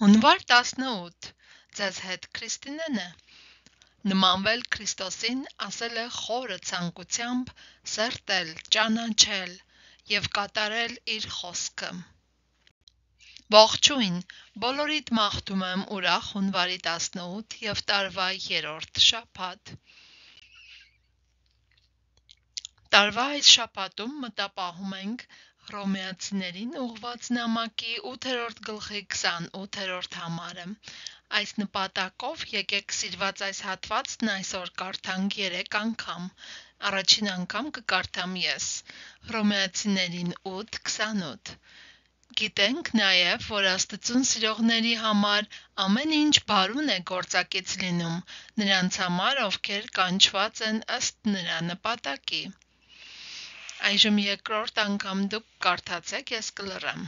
Հունվար 18 ձեզ հետ Քրիստինեն է, նմանվել Քրիստոսին ասել է խորը ցանկությամբ սերտել, ճանաչել և կատարել իր խոսքը։ Ողջույն, բոլորիդ մաղթում եմ ուրախ հունվարի 18 և տարվա 3-րդ շաբաթ։ Տարվա այս շաբաթում մտապահում ենք Հռոմեացիներին ուղղված նամակի 8-րդ գլխի 28-րդ համարը։ Այս նպատակով եկեք սիրված այս հատվածն այսօր կարդանք 3 անգամ։ Առաջին անգամ կկարդամ ես։ Հռոմեացիներին 8:28։ Գիտենք նաև, որ Աստծուն սիրողների համար ամեն ինչ բարուն է գործակից լինում, նրանց համար, ովքեր կանչված են ըստ նրա նպատակի։ Այժմ երկրորդ անգամ դուք կարդացեք, ես կլռեմ։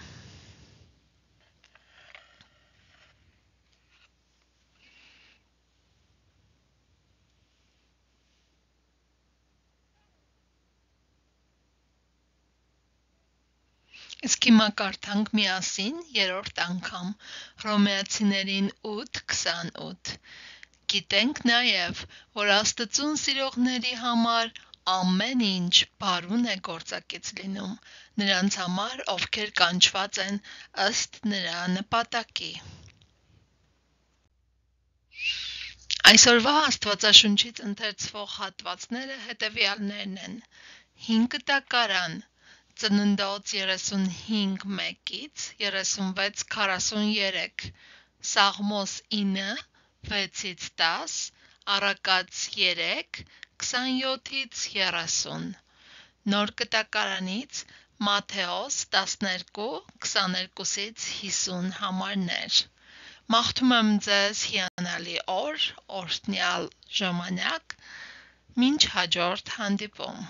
Իսկ հիմա կարդանք միասին երրորդ անգամ Հռոմեացիներին 8:28։ Գիտենք նաև, որ Աստծուն սիրողների համար ամեն ինչ բարուն է գործակից լինում, նրանց համար, ովքեր կանչված են ըստ նրա նպատակի։ Այսօրվա Աստվածաշունչից ընթերցվող հատվածները հետևյալներն են. 5 տակարան, Ծննդոց 35:1-ից 36:43, Սաղմոս 9, 6-ից 10, Առակաց 3, 27-30, Նոր Կտակարանից Մատթեոս 12, 22-ից 50 համարներ։ Մաղթում եմ ձեզ հիանալի օր, օրհնյալ ժամանակ, մինչ հաջորդ հանդիպում։